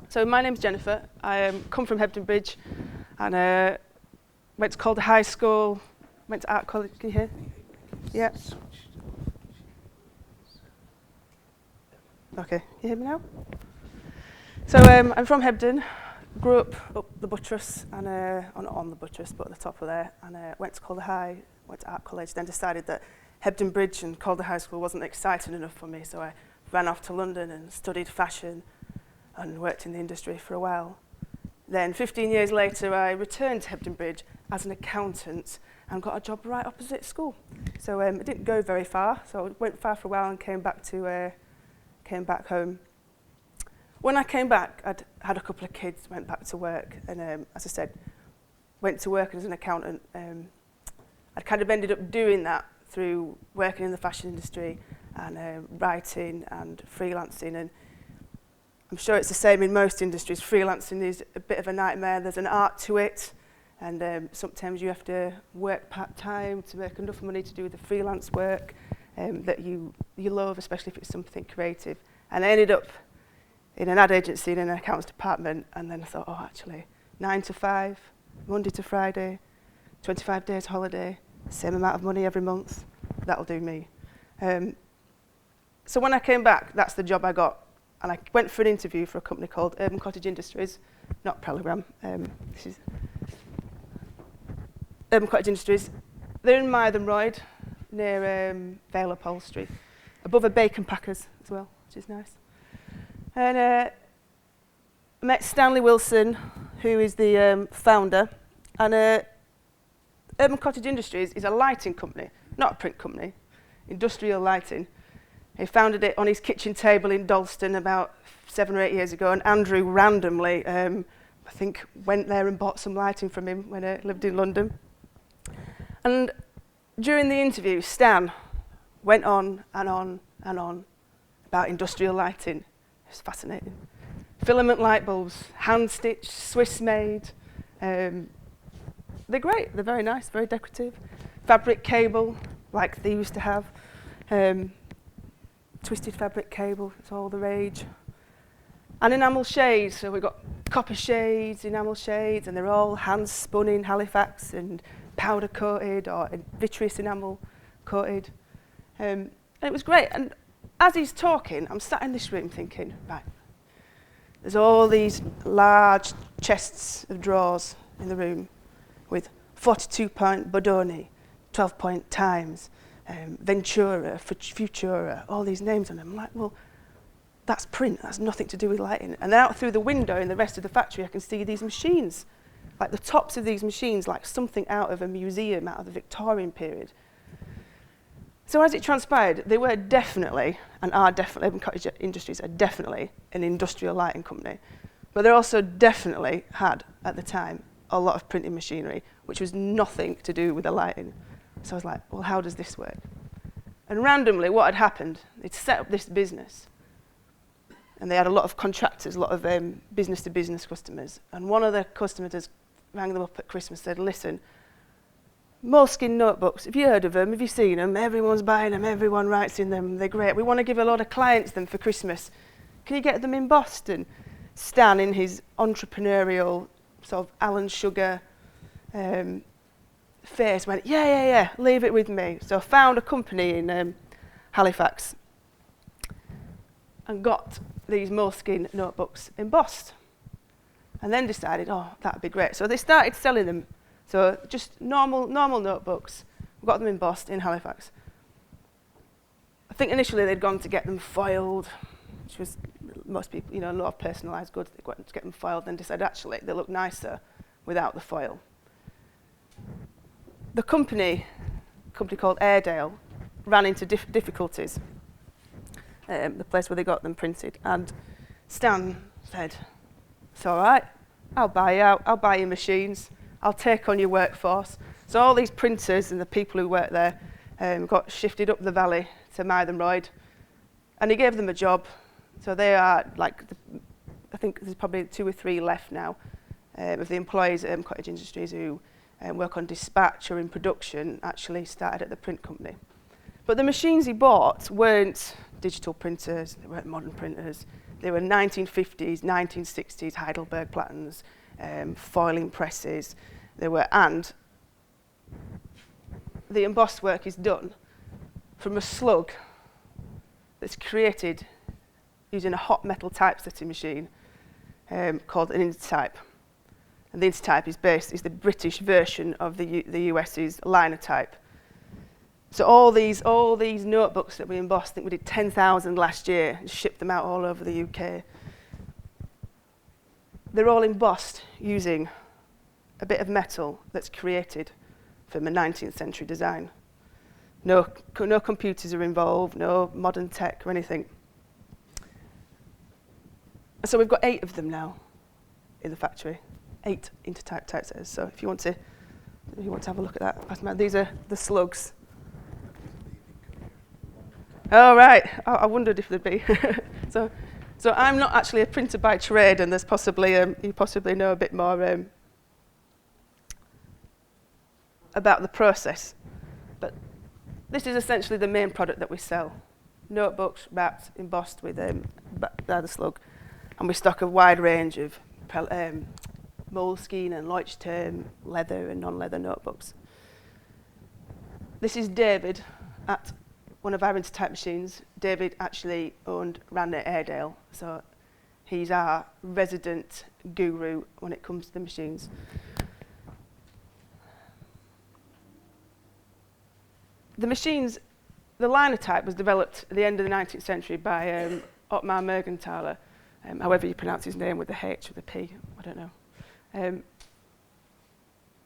So my name's Jennifer. I come from Hebden Bridge and went to Calder High School, went to art college. Can you hear? Yeah. Okay, you hear me now? So I'm from Hebden, grew up the buttress, and not on the buttress, but at the top of there, and went to Calder High, went to art college, then decided that Hebden Bridge and Calder High School wasn't exciting enough for me, so I ran off to London and studied fashion and worked in the industry for a while. Then 15 years later, I returned to Hebden Bridge as an accountant and got a job right opposite school. So it didn't go very far, so I went far for a while and came back home. When I came back, I'd had a couple of kids, went back to work, and as I said, went to work as an accountant. I'd kind of ended up doing that through working in the fashion industry and writing and freelancing, and I'm sure it's the same in most industries. Freelancing is a bit of a nightmare. There's an art to it, and sometimes you have to work part-time to make enough money to do the freelance work that you love, especially if it's something creative. And I ended up in an ad agency in an accounts department, and then I thought, oh, actually, 9 to 5, Monday to Friday, 25 days holiday, same amount of money every month, that'll do me. So when I came back, that's the job I got. And I went for an interview for a company called Urban Cottage Industries, not Prelogram. This is Urban Cottage Industries. They're in Mytholmroyd, near Vale Upholstery, above a bacon packers as well, which is nice. And I met Stanley Wilson, who is the founder. And Urban Cottage Industries is a lighting company, not a print company, industrial lighting. He founded it on his kitchen table in Dalston about 7 or 8 years ago, and Andrew randomly, I think, went there and bought some lighting from him when he lived in London. And during the interview, Stan went on and on and on about industrial lighting. It was fascinating. Filament light bulbs, hand-stitched, Swiss-made. They're great, they're very nice, very decorative. Fabric cable, like they used to have. Twisted fabric cable, it's all the rage. And enamel shades, so we've got copper shades, enamel shades, and they're all hand spun in Halifax and powder coated or vitreous enamel coated. And it was great. And as he's talking, I'm sat in this room thinking, right, there's all these large chests of drawers in the room with 42-point Bodoni, 12-point Times, Ventura, Futura, all these names on them. I'm like, well, that's print, that's nothing to do with lighting. And out through the window in the rest of the factory, I can see these machines, like the tops of these machines, like something out of a museum, out of the Victorian period. So as it transpired, they were definitely, and are definitely, Urban Cottage Industries are definitely an industrial lighting company. But they also definitely had, at the time, a lot of printing machinery, which was nothing to do with the lighting. So I was like, well, how does this work? And randomly, what had happened, they'd set up this business, and they had a lot of contractors, a lot of business-to-business customers. And one of the customers rang them up at Christmas and said, listen, Moleskine notebooks, have you heard of them? Have you seen them? Everyone's buying them, everyone writes in them, they're great. We want to give a lot of clients them for Christmas. Can you get them in Boston? Stan, in his entrepreneurial, sort of Alan Sugar face, went, yeah, leave it with me. So I found a company in Halifax and got these Moleskine notebooks embossed, and then decided, oh, that'd be great. So they started selling them. So just normal notebooks. We got them embossed in Halifax. I think initially they'd gone to get them foiled, which was most people, a lot of personalised goods. They went to get them foiled, then decided actually they look nicer without the foil. The company called Airedale ran into difficulties. The place where they got them printed, and Stan said, "It's all right. I'll buy you out. I'll buy your machines. I'll take on your workforce." So all these printers and the people who worked there got shifted up the valley to Mytholmroyd, and he gave them a job. So they are like, I think there's probably 2 or 3 left now of the employees at Cottage Industries who work on dispatch or in production. Actually started at the print company. But the machines he bought weren't digital printers, they weren't modern printers. They were 1950s, 1960s Heidelberg Plattens, foiling presses. And the embossed work is done from a slug that's created using a hot metal typesetting machine called an Untitype. And the Untitype is the British version of the US's Linotype. So all these notebooks that we embossed, I think we did 10,000 last year and shipped them out all over the UK. They're all embossed using a bit of metal that's created from a 19th century design. No computers are involved, no modern tech or anything. So we've got 8 of them now in the factory, 8 Untitype typesetters. So if you want to have a look at that, these are the slugs. Oh, right. I wondered if there'd be. So I'm not actually a printer by trade, and there's possibly you possibly know a bit more about the process. But this is essentially the main product that we sell: notebooks wrapped, embossed with the slug, and we stock a wide range of moleskin and leuchtturm, leather and non-leather notebooks. This is David at one of our Untitype machines. David actually ran at Airedale, so he's our resident guru when it comes to the machines. The machines, the Linotype was developed at the end of the 19th century by Ottmar Mergenthaler, however you pronounce his name, with the H or the P, I don't know. And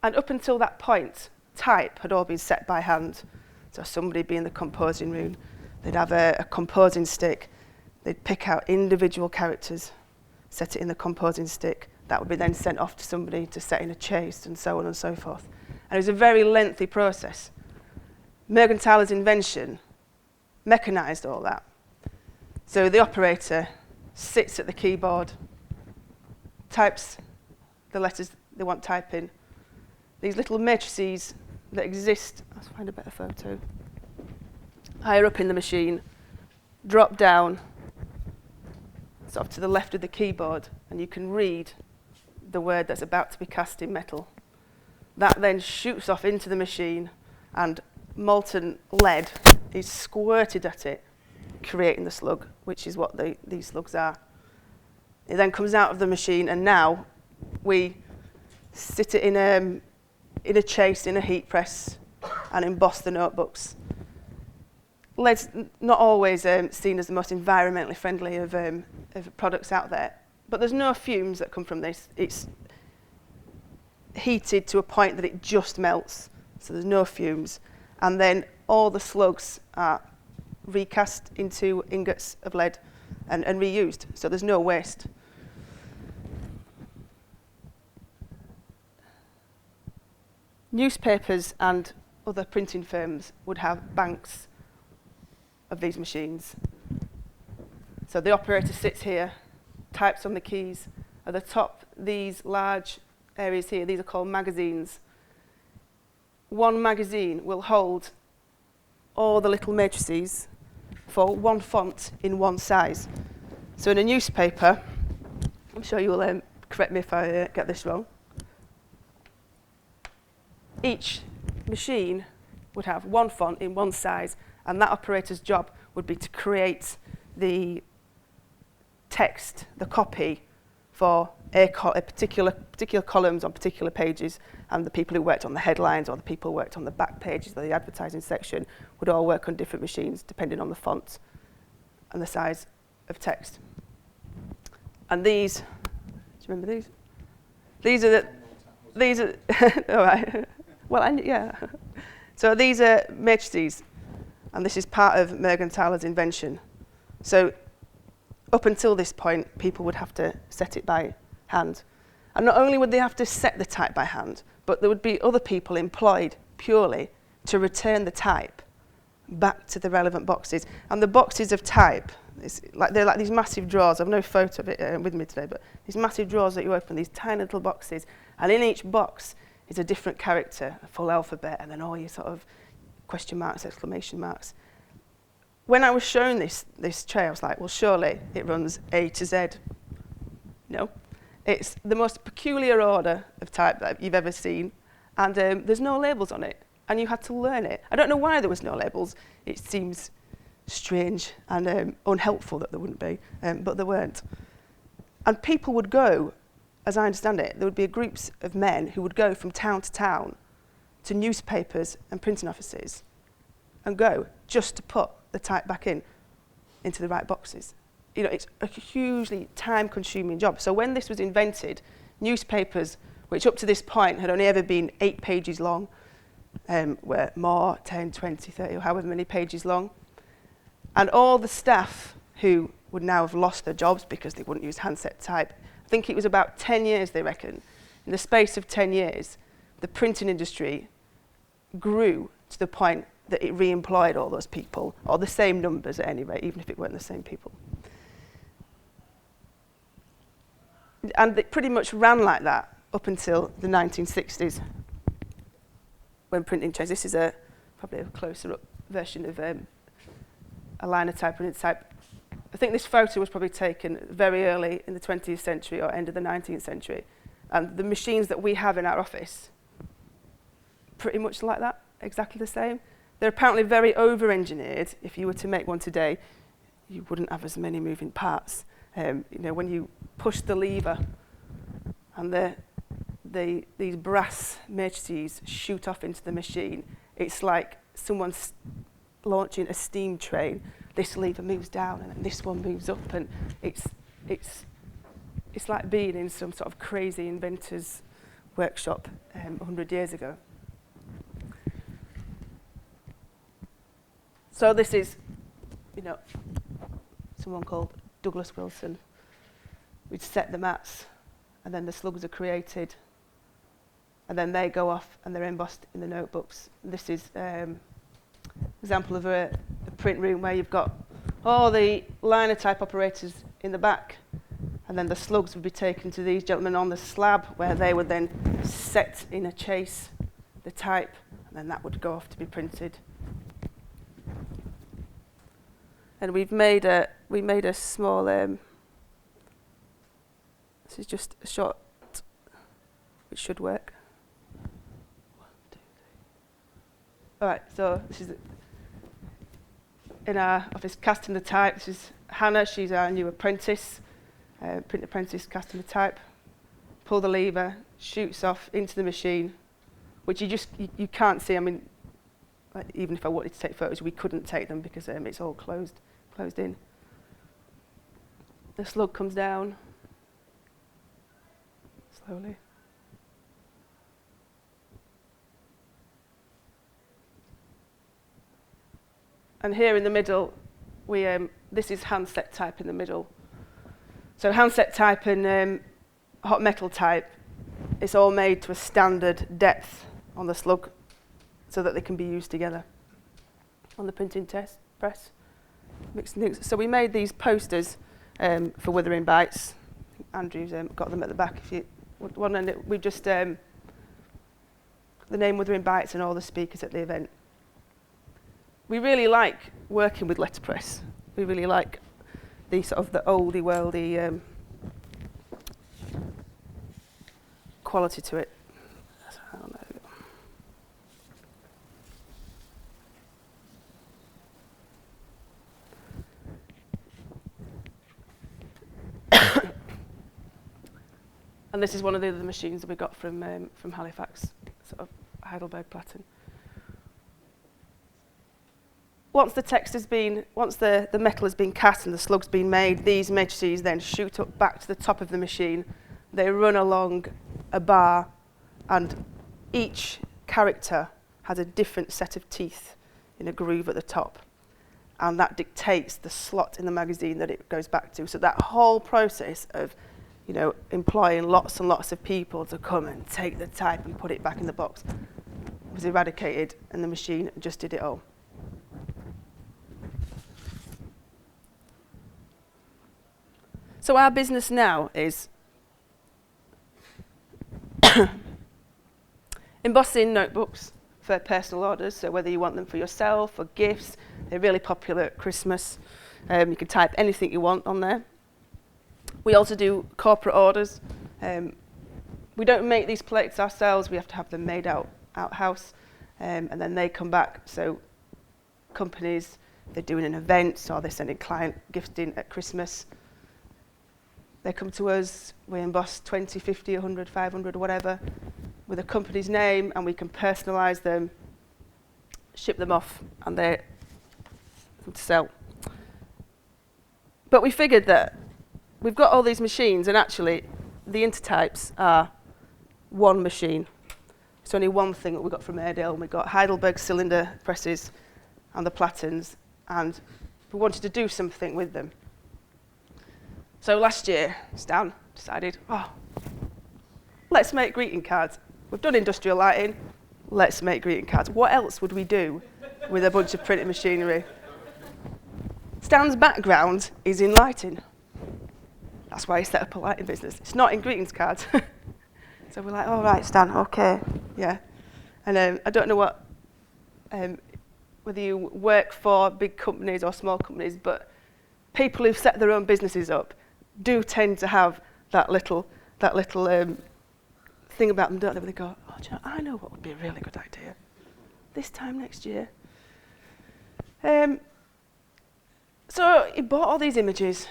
up until that point, type had all been set by hand. So somebody would be in the composing room, they'd have a composing stick, they'd pick out individual characters, set it in the composing stick, that would be then sent off to somebody to set in a chase, and so on and so forth. And it was a very lengthy process. Mergenthaler's invention mechanised all that. So the operator sits at the keyboard, types the letters they want typing. These little matrices that exist, let's find a better photo, higher up in the machine, drop down sort of to the left of the keyboard, and you can read the word that's about to be cast in metal. That then shoots off into the machine, and molten lead is squirted at it, creating the slug, which is what these slugs are. It then comes out of the machine, and now we sit it in a chase, in a heat press, and emboss the notebooks. Lead's not always seen as the most environmentally friendly of products out there, but there's no fumes that come from this. It's heated to a point that it just melts, so there's no fumes. And then all the slugs are recast into ingots of lead and reused, so there's no waste. Newspapers and other printing firms would have banks of these machines. So the operator sits here, types on the keys. At the top, these large areas here, these are called magazines. One magazine will hold all the little matrices for one font in one size. So in a newspaper, I'm sure you will correct me if I get this wrong, each machine would have one font in one size, and that operator's job would be to create the text, the copy, for particular columns on particular pages, and the people who worked on the headlines or the people who worked on the back pages of the advertising section would all work on different machines depending on the font and the size of text. And these, do you remember these? These are, all right. Well, yeah. So these are matrices, and this is part of Mergenthaler's invention. So up until this point, people would have to set it by hand. And not only would they have to set the type by hand, but there would be other people employed purely to return the type back to the relevant boxes. And the boxes of type, they're like these massive drawers. I've no photo of it with me today, but these massive drawers that you open, these tiny little boxes, and in each box is a different character, a full alphabet, and then all your sort of question marks, exclamation marks. when I was shown this tray, I was like, well, surely it runs A to Z. No. It's the most peculiar order of type that you've ever seen, and there's no labels on it, and you had to learn it. I don't know why there was no labels. It seems strange and unhelpful that there wouldn't be, but there weren't. And people would go, as I understand it, there would be groups of men who would go from town to newspapers and printing offices and go just to put the type back into the right boxes. You know, it's a hugely time-consuming job. So when this was invented, newspapers, which up to this point had only ever been 8 pages long, were more, 10, 20, 30, or however many pages long. And all the staff who would now have lost their jobs because they wouldn't use handset type, I think it was about 10 years, they reckon. In the space of 10 years, the printing industry grew to the point that it re-employed all those people, or the same numbers at any rate, even if it weren't the same people. And it pretty much ran like that up until the 1960s, when printing changed. This is probably a closer up version of a Linotype and Untitled. I think this photo was probably taken very early in the 20th century or end of the 19th century. And the machines that we have in our office, pretty much like that, exactly the same. They're apparently very over-engineered. If you were to make one today, you wouldn't have as many moving parts. You know, when you push the lever and these brass matrices shoot off into the machine, it's like someone's launching a steam train. This lever moves down and then this one moves up, and it's like being in some sort of crazy inventor's workshop 100 years ago. So this is, you know, someone called Douglas Wilson. We'd set the mats, and then the slugs are created, and then they go off and they're embossed in the notebooks. This is an example of a print room where you've got all the Linotype operators in the back, and then the slugs would be taken to these gentlemen on the slab, where they would then set in a chase the type, and then that would go off to be printed. And we made a small. This is just a shot, which should work. 1, 2, 3. All right, so this is in our office casting the type. This is Hannah. She's our new apprentice, print apprentice, casting the type. Pull the lever, shoots off into the machine, which you can't see. I mean, like, even if I wanted to take photos, we couldn't take them because it's all closed in. The slug comes down slowly. And here in the middle, this is handset type in the middle. So handset type and hot metal type, it's all made to a standard depth on the slug so that they can be used together on the printing press. So we made these posters for Wuthering Bytes. Andrew's got them at the back if you want. And we just the name Wuthering Bytes and all the speakers at the event. We really like working with letterpress. We really like the sort of the oldie worldy quality to it. I don't know. And this is one of the other machines that we got from Halifax, sort of Heidelberg Platten. Once the metal has been cast and the slug's been made, these matrices then shoot up back to the top of the machine. They run along a bar, and each character has a different set of teeth in a groove at the top. And that dictates the slot in the magazine that it goes back to. So that whole process of, you know, employing lots and lots of people to come and take the type and put it back in the box was eradicated, and the machine just did it all. So our business now is embossing notebooks for personal orders, so whether you want them for yourself, for gifts, They're really popular at Christmas. You can type anything you want on there. We also do corporate orders. We don't make these plates ourselves. We have to have them made out-house, and then they come back. So companies, they're doing an event, or they're sending client gifting at Christmas. They come to us, we emboss 20, 50, 100, 500, whatever, with a company's name, and we can personalise them, ship them off, and they're to sell. But we figured that we've got all these machines, and actually the Intertypes are one machine. It's only one thing that we got from Airedale. We got Heidelberg cylinder presses and the Plattons, and we wanted to do something with them. So last year, Stan decided, let's make greeting cards. We've done industrial lighting, let's make greeting cards. What else would we do with a bunch of printing machinery? Stan's background is in lighting. That's why he set up a lighting business. It's not in greetings cards. So we're like, all right, Stan, okay, yeah. And I don't know whether you work for big companies or small companies, but people who've set their own businesses up do tend to have that little thing about them, don't they? Where they go, oh, do you know, I know what would be a really good idea. This time next year. So he bought all these images.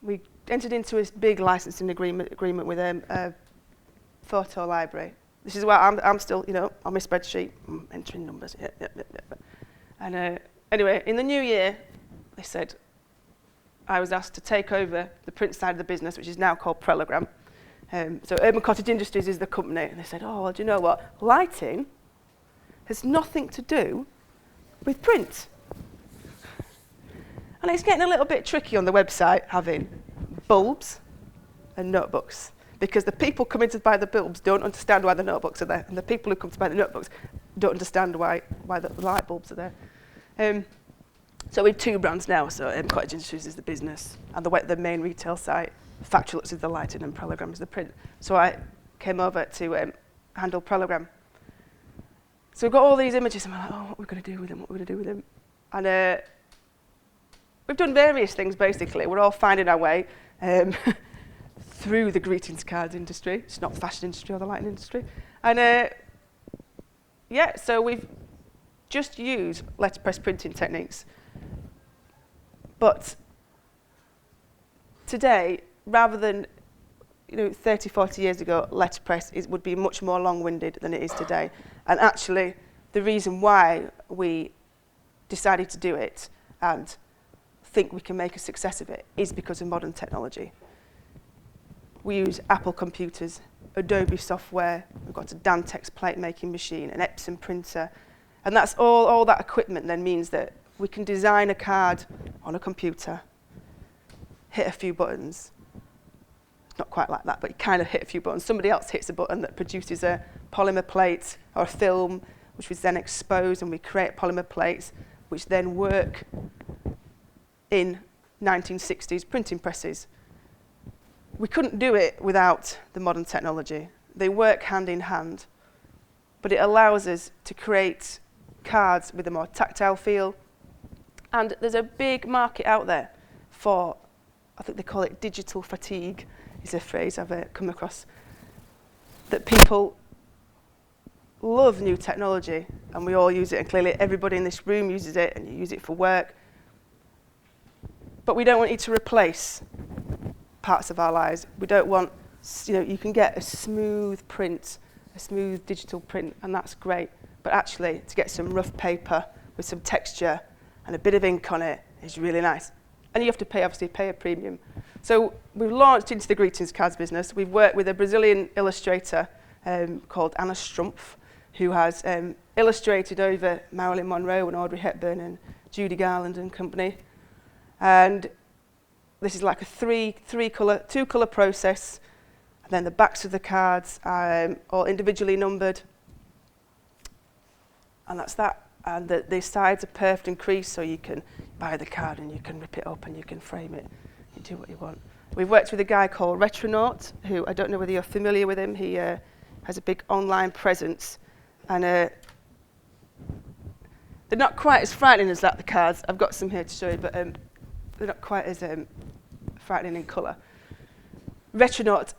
We entered into this big licensing agreement with a photo library. This is where I'm still, on my spreadsheet, I'm entering numbers. Yep. And anyway, in the new year, they said, I was asked to take over the print side of the business, which is now called Prelogram. So Urban Cottage Industries is the company. And they said, oh, well, do you know what? Lighting has nothing to do with print. And it's getting a little bit tricky on the website, having bulbs and notebooks, because the people coming to buy the bulbs don't understand why the notebooks are there, and the people who come to buy the notebooks don't understand why the light bulbs are there. So we have two brands now. So Cottage Industries is the business, and the main retail site, Factrolux is the lighting, and Prelogram is the print. So I came over to handle Prelogram. So we've got all these images, and we're like, what are we going to do with them? And we've done various things, basically. We're all finding our way through the greetings cards industry. It's not the fashion industry or the lighting industry. And so we've just used letterpress printing techniques. But today, rather than 30, 40 years ago, letterpress would be much more long-winded than it is today. And actually, the reason why we decided to do it and think we can make a success of it is because of modern technology. We use Apple computers, Adobe software, we've got a Dantex plate making machine, an Epson printer, and that's all that equipment then means that we can design a card on a computer, hit a few buttons. Not quite like that, but you kind of hit a few buttons. Somebody else hits a button that produces a polymer plate or a film, which was then exposed, and we create polymer plates, which then work in 1960s printing presses. We couldn't do it without the modern technology. They work hand in hand, but it allows us to create cards with a more tactile feel. And there's a big market out there for, I think they call it digital fatigue, is a phrase I've come across, that people love new technology, and we all use it, and clearly everybody in this room uses it, and you use it for work. But we don't want it to replace parts of our lives. We don't want, you can get a smooth print, a smooth digital print, and that's great. But actually, to get some rough paper with some texture and a bit of ink on it is really nice. And you have to pay a premium. So we've launched into the greetings cards business. We've worked with a Brazilian illustrator called Anna Strumpf, who has illustrated over Marilyn Monroe and Audrey Hepburn and Judy Garland and company. And this is like a two-colour process. And then the backs of the cards are all individually numbered. And that's that. And the sides are perfed and creased, so you can buy the card and you can rip it up and you can frame it. You do what you want. We've worked with a guy called Retronaut, who I don't know whether you're familiar with him. He has a big online presence. And They're not quite as frightening as that, the cards. I've got some here to show you, but they're not quite as frightening in colour. Retronaut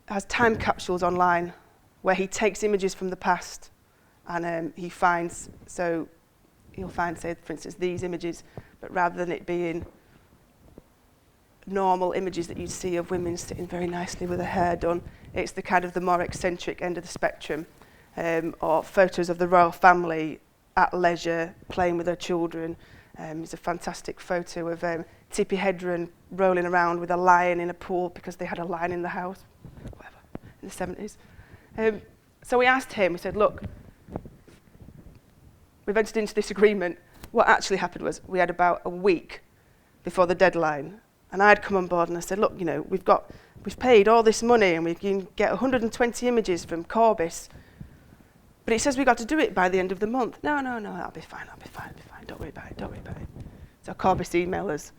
has time capsules online where he takes images from the past and he finds, so he'll find, say, for instance, these images, but rather than it being normal images that you'd see of women sitting very nicely with their hair done, it's the kind of the more eccentric end of the spectrum, or photos of the royal family at leisure, playing with their children. There's a fantastic photo of Tippi Hedren rolling around with a lion in a pool because they had a lion in the house, whatever, in the 70s. So we asked him, we said, look, we've entered into this agreement. What actually happened was we had about a week before the deadline, and I'd come on board and I said, look, you know, we've paid all this money and we can get 120 images from Corbis, but it says we've got to do it by the end of the month. No, I'll be fine, don't worry about it. So Corbis emailed us,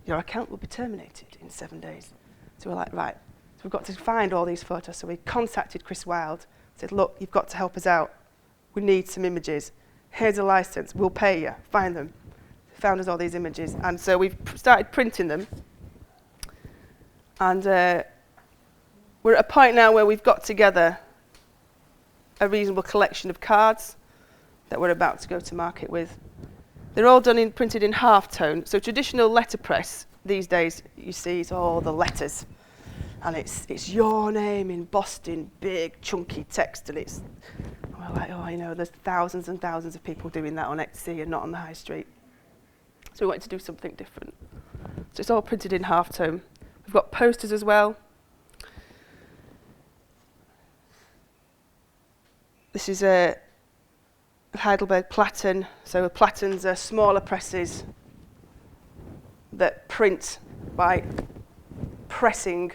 your account will be terminated in 7 days. So we're like, right, so we've got to find all these photos. So we contacted Chris Wilde, said, look, you've got to help us out. We need some images. Here's a license, we'll pay you, find them. Found us all these images, and so we've started printing them. And we're at a point now where we've got together a reasonable collection of cards that we're about to go to market with. They're all printed in halftone. So traditional letterpress these days, you see, it's all the letters, and it's your name embossed in big chunky text, and it's like, oh, you know, there's thousands and thousands of people doing that on Etsy and not on the high street. So we wanted to do something different. So it's all printed in halftone. We've got posters as well. This is a Heidelberg Platen. So Platens are smaller presses that print by pressing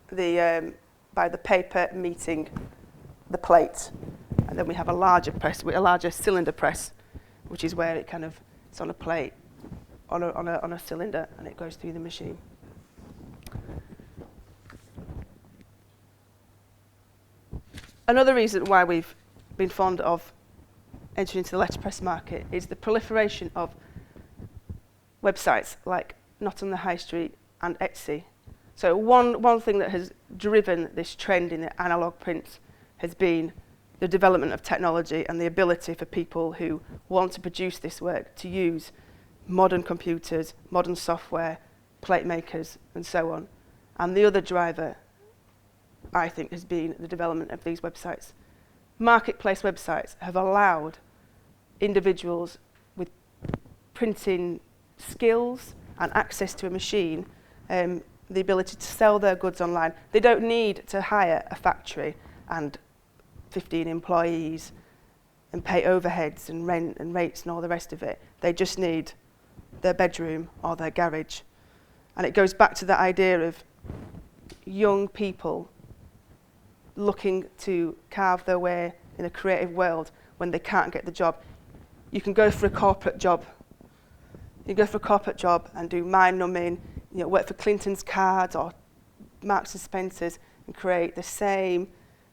by the paper meeting the plate. And then we have a larger press, a larger cylinder press, which is where it's on a plate, on a cylinder, and it goes through the machine. Another reason why we've been fond of entering into the letterpress market is the proliferation of websites like Not on the High Street and Etsy. So one thing that has driven this trend in the analogue print has been the development of technology and the ability for people who want to produce this work to use modern computers, modern software, plate makers, and so on. And the other driver, I think, has been the development of these websites. Marketplace websites have allowed individuals with printing skills and access to a machine the ability to sell their goods online. They don't need to hire a factory and 15 employees and pay overheads and rent and rates and all the rest of it. They just need their bedroom or their garage. And it goes back to the idea of young people looking to carve their way in a creative world when they can't get the job. You can go for a corporate job. You go for a corporate job and do mind-numbing, work for Clinton's Cards or Marks and Spencer's and create the same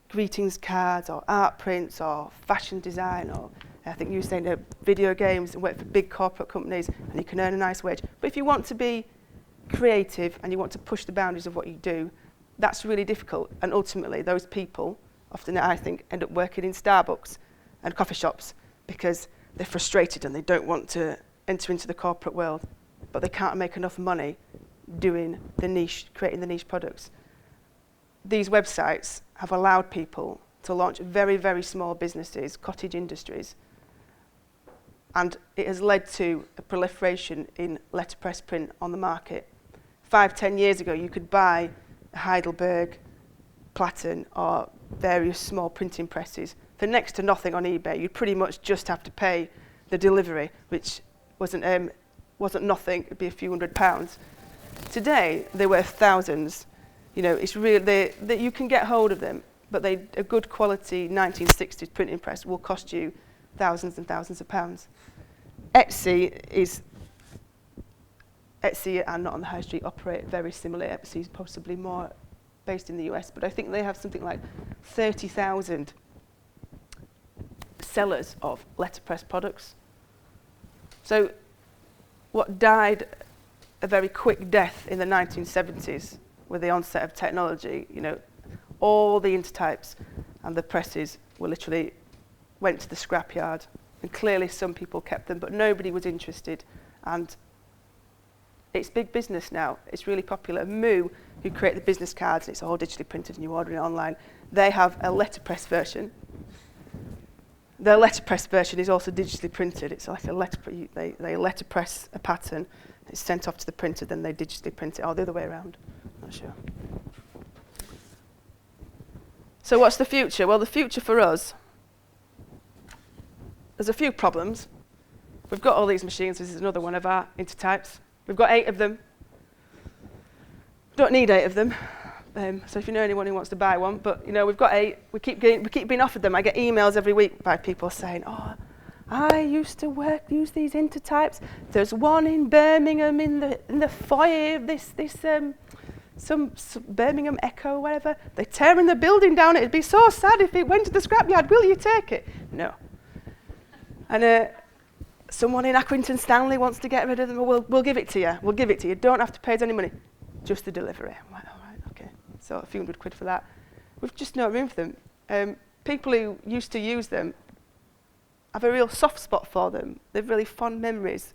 greetings cards or art prints or fashion design, or I think you were saying video games, and work for big corporate companies, and you can earn a nice wage. But if you want to be creative and you want to push the boundaries of what you do, that's really difficult. And ultimately, those people, often I think, end up working in Starbucks and coffee shops because they're frustrated and they don't want to enter into the corporate world, but they can't make enough money doing the niche, creating the niche products. These websites have allowed people to launch very, very small businesses, cottage industries, and it has led to a proliferation in letterpress print on the market. 5-10 years ago, you could buy a Heidelberg Platen or various small printing presses for next to nothing on eBay. You'd pretty much just have to pay the delivery, which wasn't nothing. It'd be a few £100s. Today, they're worth thousands. It's real. That you can get hold of them, but a good quality 1960s printing press will cost you thousands and thousands of pounds. Etsy and Not on the High Street operate very similarly. Etsy is possibly more based in the US, but I think they have something like 30,000 sellers of letterpress products. So what died a very quick death in the 1970s with the onset of technology, you know, all the intertypes and the presses were literally went to the scrapyard, and clearly some people kept them, but nobody was interested. And it's big business now. It's really popular. Moo, who create the business cards, and it's all digitally printed and you order it online, they have a letterpress version. Their letterpress version is also digitally printed. It's like a they letterpress a pattern, it's sent off to the printer, then they digitally print it, or the other way around. Not sure. So what's the future? Well, the future for us, there's a few problems. We've got all these machines. This is another one of our intertypes. We've got 8 of them. Don't need 8 of them. So if you know anyone who wants to buy one, but you know, we've got 8. We keep being offered them. I get emails every week by people saying, "Oh, I used to use these intertypes. There's one in Birmingham in the foyer of some Birmingham Echo, whatever. They're tearing the building down. It'd be so sad if it went to the scrapyard. Will you take it?" No. And someone in Accrington Stanley wants to get rid of them. We'll give it to you. We'll give it to you. Don't have to pay us any money. Just the delivery. I'm like, all right, okay. So a few £100 for that. We've just no room for them. People who used to use them have a real soft spot for them. They've really fond memories.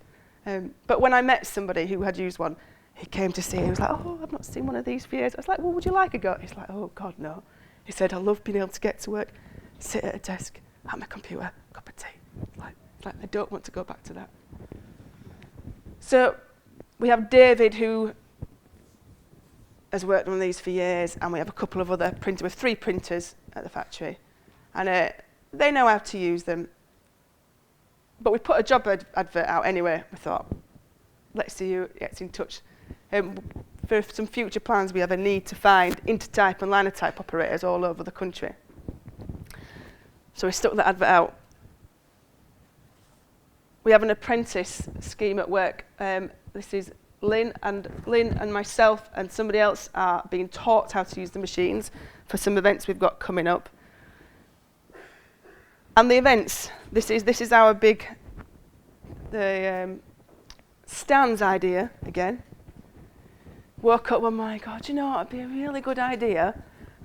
But when I met somebody who had used one, he came to see it. He was like, "Oh, I've not seen one of these for years." I was like, "Well, would you like a go?" He's like, "Oh, God, no." He said, "I love being able to get to work, sit at a desk, at my computer, cup of tea." Like, I don't want to go back to that. So we have David, who has worked on these for years, and we have a couple of other printers. We have 3 printers at the factory, and they know how to use them. But we put a job advert out anyway. We thought, let's see who gets in touch. For some future plans, we have a need to find intertype and linotype operators all over the country. So we stuck that advert out. We have an apprentice scheme at work. This is Lynn and myself and somebody else are being taught how to use the machines for some events we've got coming up. And the events, this is our big Stan's idea again. Woke up one morning, God, you know what would be a really good idea?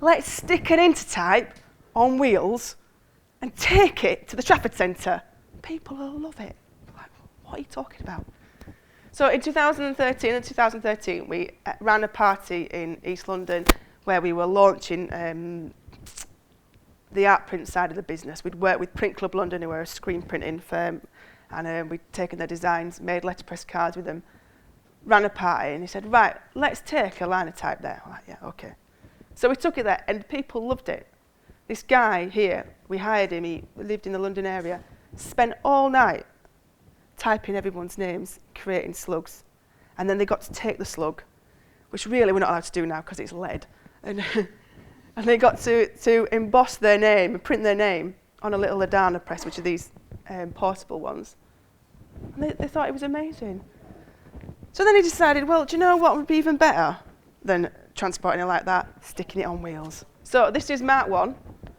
Let's stick an intertype on wheels and take it to the Trafford Centre. People will love it. Like, what are you talking about? So in 2013, we ran a party in East London where we were launching the art print side of the business. We'd worked with Print Club London, who were a screen printing firm, and we'd taken their designs, made letterpress cards with them, ran a party, and he said, "Right, let's take a linotype there." I'm like, yeah, okay. So we took it there, and people loved it. This guy here, we hired him, he lived in the London area, spent all night typing everyone's names, creating slugs, and then they got to take the slug, which really we're not allowed to do now because it's lead, and they got to emboss their name and print their name on a little Adana press, which are these portable ones. And they thought it was amazing. So then he decided, well, do you know what would be even better than transporting it like that? Sticking it on wheels. So this is Mark 1.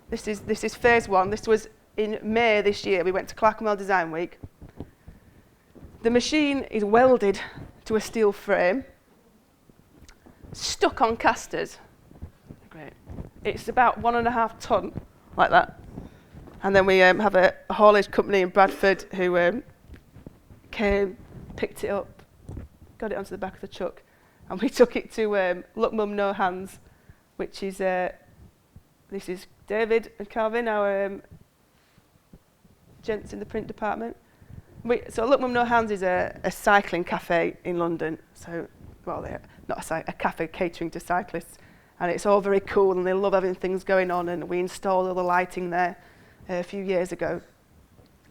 This is phase 1. This was in May this year. We went to Clerkenwell Design Week. The machine is welded to a steel frame, stuck on casters. Great. It's about 1.5 ton, like that. And then we have a haulage company in Bradford who came, picked it up, got it onto the back of the truck, and we took it to Look Mum No Hands, which is, this is David and Calvin, our gents in the print department. So Look Mum No Hands is a cycling cafe in London. So, well, they're not a cafe catering to cyclists, and it's all very cool, and they love having things going on, and we installed all the lighting there a few years ago.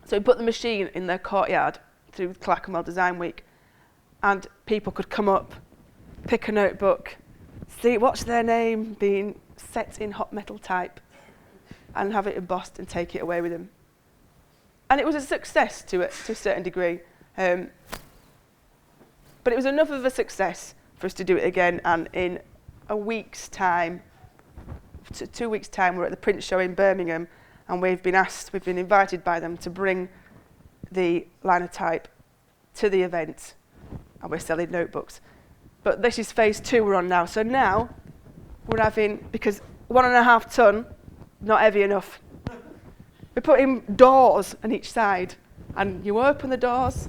So we put the machine in their courtyard through Clerkenwell Design Week, and people could come up, pick a notebook, watch their name being set in hot metal type, and have it embossed and take it away with them. And it was a success to a certain degree. But it was enough of a success for us to do it again, and in a week's time, 2 weeks' time, we're at the print show in Birmingham, and we've been invited by them to bring the linotype to the event, and we're selling notebooks. But this is phase 2 we're on now. So now we're having, because 1.5 ton, not heavy enough. We're putting doors on each side, and you open the doors,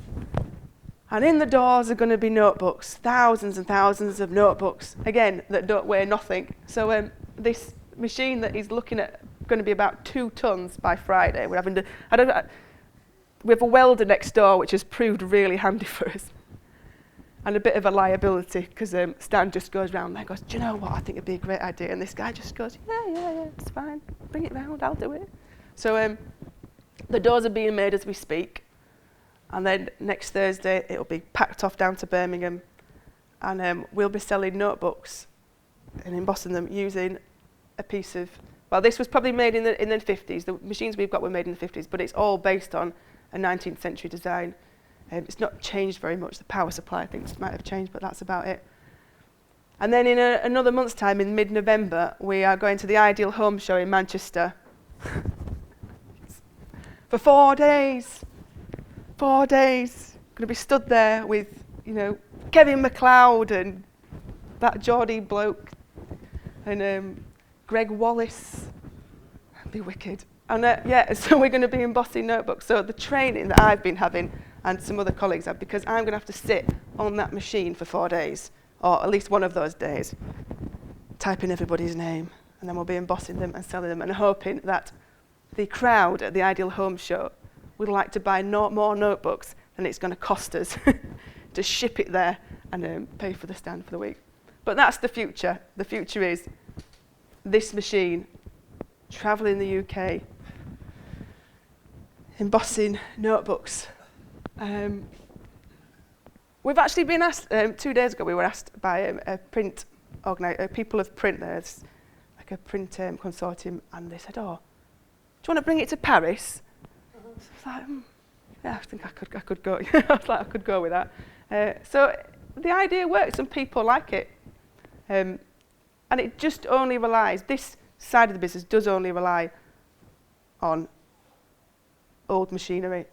and in the doors are going to be notebooks, thousands and thousands of notebooks, again, that don't weigh nothing. So this machine that he's looking at going to be about 2 tons by Friday. We're having to, we have a welder next door, which has proved really handy for us. And a bit of a liability, because Stan just goes round there and goes, do you know what, I think it'd be a great idea. And this guy just goes, yeah, it's fine. Bring it round, I'll do it. So the doors are being made as we speak. And then next Thursday, it'll be packed off down to Birmingham. And we'll be selling notebooks and embossing them using a piece of, well, this was probably made in the 50s. The machines we've got were made in the 50s, but it's all based on a 19th century design. It's not changed very much. The power supply, I think, might have changed, but that's about it. And then in another month's time, in mid-November, we are going to the Ideal Home Show in Manchester. For 4 days. 4 days. Going to be stood there with, Kevin MacLeod and that Geordie bloke and Greg Wallace. That'd be wicked. And so we're going to be embossing notebooks. So the training that I've been having and some other colleagues have, because I'm going to have to sit on that machine for 4 days, or at least one of those days, typing everybody's name, and then we'll be embossing them and selling them and hoping that the crowd at the Ideal Home Show would like to buy more notebooks than it's going to cost us to ship it there and pay for the stand for the week. But that's the future. The future is this machine travelling the UK, embossing notebooks. We've actually been asked, 2 days ago we were asked by a print organiser, people of print, there's like a print consortium, and they said, do you want to bring it to Paris? So I was like, yeah, I think I could go. I was like, I could go with that. So the idea works and people like it. And it just only relies, this side of the business does only rely on old machinery.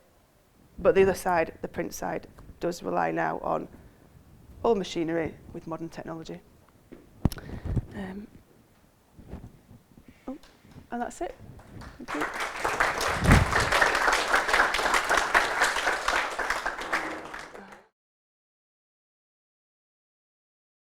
But the other side, the print side, does rely now on old machinery with modern technology. And that's it. Thank you.